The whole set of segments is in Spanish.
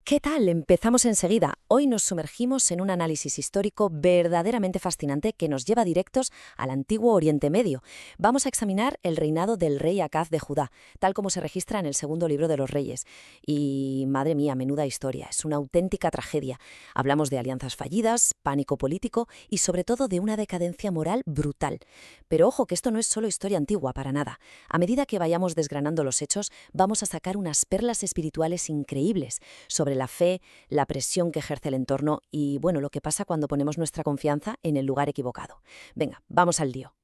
¿Qué tal? Empezamos enseguida. Hoy nos sumergimos en un análisis histórico verdaderamente fascinante que nos lleva directos al antiguo Oriente Medio. Vamos a examinar el reinado del rey Acaz de Judá, tal como se registra en el segundo libro de los Reyes. Y, madre mía, menuda historia, es una auténtica tragedia. Hablamos de alianzas fallidas, pánico político y sobre todo de una decadencia moral brutal. Pero ojo que esto no es solo historia antigua, para nada. A medida que vayamos desgranando los hechos, vamos a sacar unas perlas espirituales increíbles sobre la fe, la presión que ejerce el entorno y, bueno, lo que pasa cuando ponemos nuestra confianza en el lugar equivocado. Venga, vamos al lío.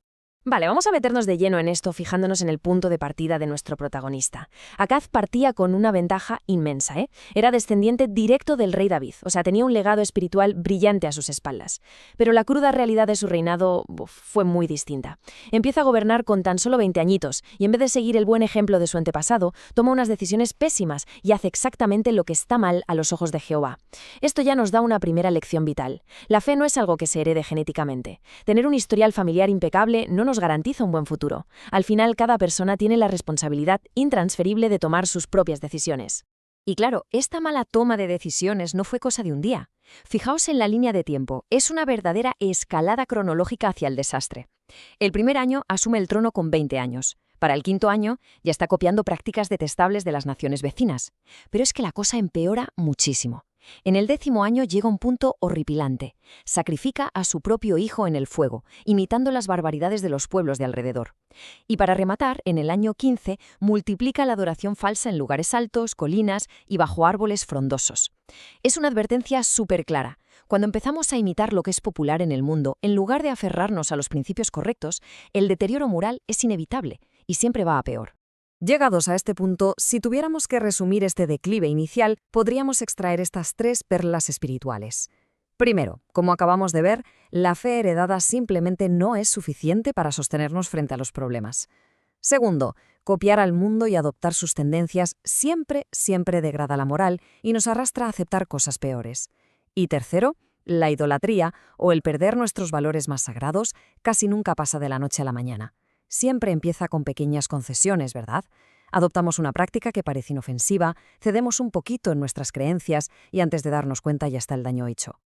Vale, vamos a meternos de lleno en esto fijándonos en el punto de partida de nuestro protagonista. Acaz partía con una ventaja inmensa, ¿eh? Era descendiente directo del rey David, o sea, tenía un legado espiritual brillante a sus espaldas. Pero la cruda realidad de su reinado fue muy distinta. Empieza a gobernar con tan solo 20 añitos y en vez de seguir el buen ejemplo de su antepasado, toma unas decisiones pésimas y hace exactamente lo que está mal a los ojos de Jehová. Esto ya nos da una primera lección vital. La fe no es algo que se herede genéticamente. Tener un historial familiar impecable no nos garantiza un buen futuro. Al final, cada persona tiene la responsabilidad intransferible de tomar sus propias decisiones. Y claro, esta mala toma de decisiones no fue cosa de un día. Fijaos en la línea de tiempo, es una verdadera escalada cronológica hacia el desastre. El primer año asume el trono con 20 años. Para el quinto año ya está copiando prácticas detestables de las naciones vecinas. Pero es que la cosa empeora muchísimo. En el 10º año llega un punto horripilante. Sacrifica a su propio hijo en el fuego, imitando las barbaridades de los pueblos de alrededor. Y para rematar, en el año 15, multiplica la adoración falsa en lugares altos, colinas y bajo árboles frondosos. Es una advertencia súper clara. Cuando empezamos a imitar lo que es popular en el mundo, en lugar de aferrarnos a los principios correctos, el deterioro moral es inevitable y siempre va a peor. Llegados a este punto, si tuviéramos que resumir este declive inicial, podríamos extraer estas 3 perlas espirituales. Primero, como acabamos de ver, la fe heredada simplemente no es suficiente para sostenernos frente a los problemas. Segundo, copiar al mundo y adoptar sus tendencias siempre degrada la moral y nos arrastra a aceptar cosas peores. Y tercero, la idolatría, o el perder nuestros valores más sagrados, casi nunca pasa de la noche a la mañana. Siempre empieza con pequeñas concesiones, ¿verdad? Adoptamos una práctica que parece inofensiva, cedemos un poquito en nuestras creencias y antes de darnos cuenta ya está el daño hecho.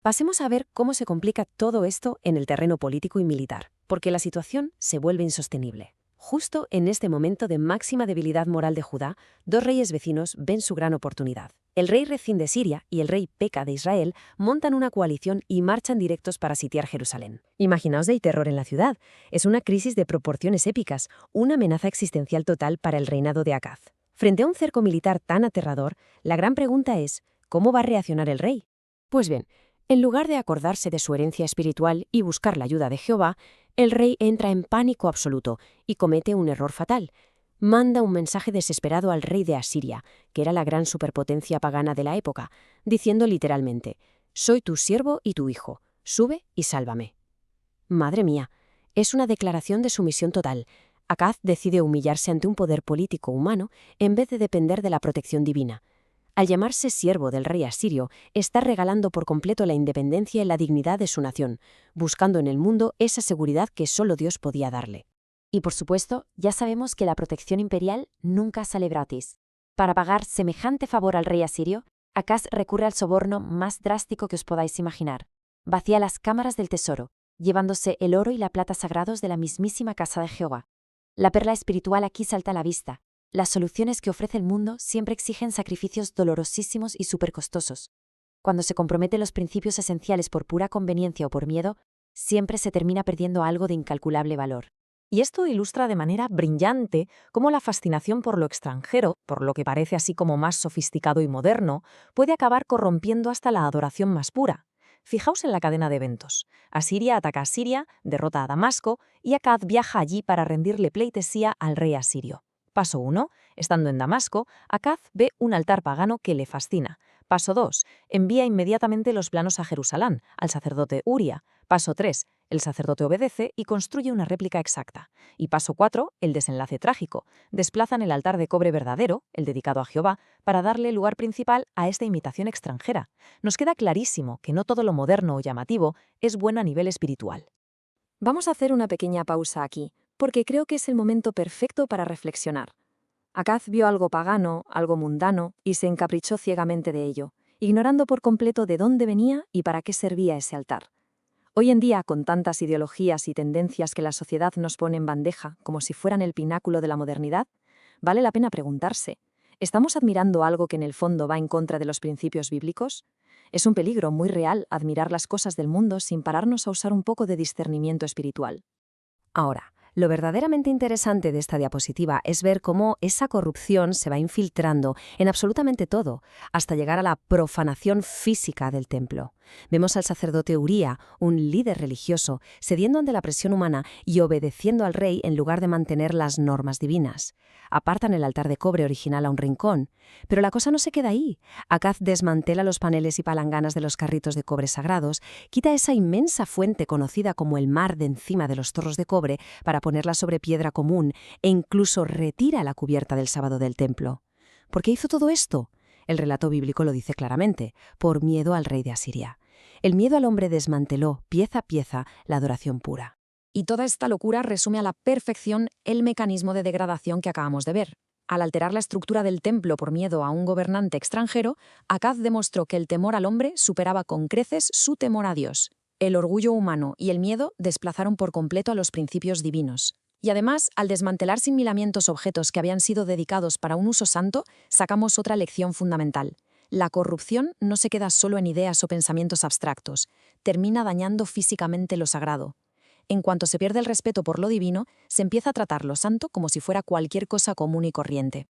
Pasemos a ver cómo se complica todo esto en el terreno político y militar, porque la situación se vuelve insostenible. Justo en este momento de máxima debilidad moral de Judá, 2 reyes vecinos ven su gran oportunidad. El rey Rezín de Siria y el rey Peca de Israel montan una coalición y marchan directos para sitiar Jerusalén. Imaginaos el terror en la ciudad. Es una crisis de proporciones épicas, una amenaza existencial total para el reinado de Acaz. Frente a un cerco militar tan aterrador, la gran pregunta es, ¿cómo va a reaccionar el rey? Pues bien, en lugar de acordarse de su herencia espiritual y buscar la ayuda de Jehová, el rey entra en pánico absoluto y comete un error fatal. Manda un mensaje desesperado al rey de Asiria, que era la gran superpotencia pagana de la época, diciendo literalmente: «Soy tu siervo y tu hijo, sube y sálvame». Madre mía, es una declaración de sumisión total. Acaz decide humillarse ante un poder político humano en vez de depender de la protección divina. Al llamarse siervo del rey asirio, está regalando por completo la independencia y la dignidad de su nación, buscando en el mundo esa seguridad que solo Dios podía darle. Y por supuesto, ya sabemos que la protección imperial nunca sale gratis. Para pagar semejante favor al rey asirio, Acaz recurre al soborno más drástico que os podáis imaginar. Vacía las cámaras del tesoro, llevándose el oro y la plata sagrados de la mismísima casa de Jehová. La perla espiritual aquí salta a la vista. Las soluciones que ofrece el mundo siempre exigen sacrificios dolorosísimos y supercostosos. Cuando se comprometen los principios esenciales por pura conveniencia o por miedo, siempre se termina perdiendo algo de incalculable valor. Y esto ilustra de manera brillante cómo la fascinación por lo extranjero, por lo que parece así como más sofisticado y moderno, puede acabar corrompiendo hasta la adoración más pura. Fijaos en la cadena de eventos. Asiria ataca a Siria, derrota a Damasco y Acaz viaja allí para rendirle pleitesía al rey asirio. Paso 1. Estando en Damasco, Acaz ve un altar pagano que le fascina. Paso 2. Envía inmediatamente los planos a Jerusalén, al sacerdote Uría. Paso 3. El sacerdote obedece y construye una réplica exacta. Y paso 4. El desenlace trágico. Desplazan el altar de cobre verdadero, el dedicado a Jehová, para darle lugar principal a esta imitación extranjera. Nos queda clarísimo que no todo lo moderno o llamativo es bueno a nivel espiritual. Vamos a hacer una pequeña pausa aquí, porque creo que es el momento perfecto para reflexionar. Acaz vio algo pagano, algo mundano, y se encaprichó ciegamente de ello, ignorando por completo de dónde venía y para qué servía ese altar. Hoy en día, con tantas ideologías y tendencias que la sociedad nos pone en bandeja como si fueran el pináculo de la modernidad, vale la pena preguntarse, ¿estamos admirando algo que en el fondo va en contra de los principios bíblicos? Es un peligro muy real admirar las cosas del mundo sin pararnos a usar un poco de discernimiento espiritual. Ahora, lo verdaderamente interesante de esta diapositiva es ver cómo esa corrupción se va infiltrando en absolutamente todo, hasta llegar a la profanación física del templo. Vemos al sacerdote Uría, un líder religioso, cediendo ante la presión humana y obedeciendo al rey en lugar de mantener las normas divinas. Apartan el altar de cobre original a un rincón. Pero la cosa no se queda ahí. Acaz desmantela los paneles y palanganas de los carritos de cobre sagrados, quita esa inmensa fuente conocida como el mar de encima de los torros de cobre para ponerla sobre piedra común e incluso retira la cubierta del sábado del templo. ¿Por qué hizo todo esto? El relato bíblico lo dice claramente, por miedo al rey de Asiria. El miedo al hombre desmanteló, pieza a pieza, la adoración pura. Y toda esta locura resume a la perfección el mecanismo de degradación que acabamos de ver. Al alterar la estructura del templo por miedo a un gobernante extranjero, Acaz demostró que el temor al hombre superaba con creces su temor a Dios. El orgullo humano y el miedo desplazaron por completo a los principios divinos. Y además, al desmantelar sin miramientos objetos que habían sido dedicados para un uso santo, sacamos otra lección fundamental. La corrupción no se queda solo en ideas o pensamientos abstractos, termina dañando físicamente lo sagrado. En cuanto se pierde el respeto por lo divino, se empieza a tratar lo santo como si fuera cualquier cosa común y corriente.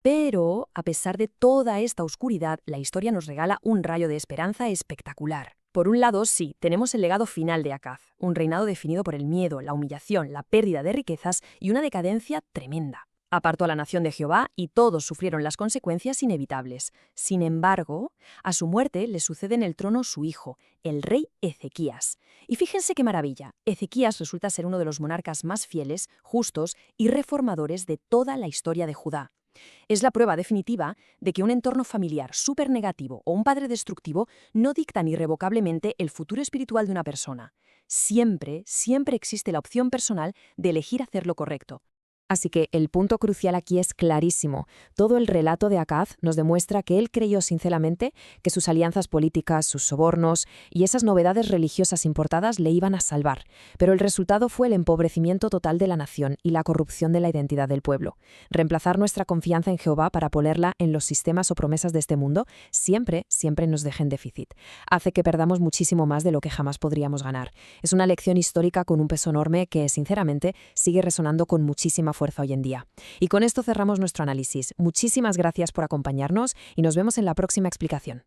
Pero, a pesar de toda esta oscuridad, la historia nos regala un rayo de esperanza espectacular. Por un lado, sí, tenemos el legado final de Acaz, un reinado definido por el miedo, la humillación, la pérdida de riquezas y una decadencia tremenda. Apartó a la nación de Jehová y todos sufrieron las consecuencias inevitables. Sin embargo, a su muerte le sucede en el trono su hijo, el rey Ezequías. Y fíjense qué maravilla, Ezequías resulta ser uno de los monarcas más fieles, justos y reformadores de toda la historia de Judá. Es la prueba definitiva de que un entorno familiar súper negativo o un padre destructivo no dictan irrevocablemente el futuro espiritual de una persona. Siempre existe la opción personal de elegir hacer lo correcto. Así que el punto crucial aquí es clarísimo. Todo el relato de Acaz nos demuestra que él creyó sinceramente que sus alianzas políticas, sus sobornos y esas novedades religiosas importadas le iban a salvar. Pero el resultado fue el empobrecimiento total de la nación y la corrupción de la identidad del pueblo. Reemplazar nuestra confianza en Jehová para ponerla en los sistemas o promesas de este mundo siempre nos deja en déficit. Hace que perdamos muchísimo más de lo que jamás podríamos ganar. Es una lección histórica con un peso enorme que, sinceramente, sigue resonando con muchísima fuerza hoy en día. Y con esto cerramos nuestro análisis. Muchísimas gracias por acompañarnos y nos vemos en la próxima explicación.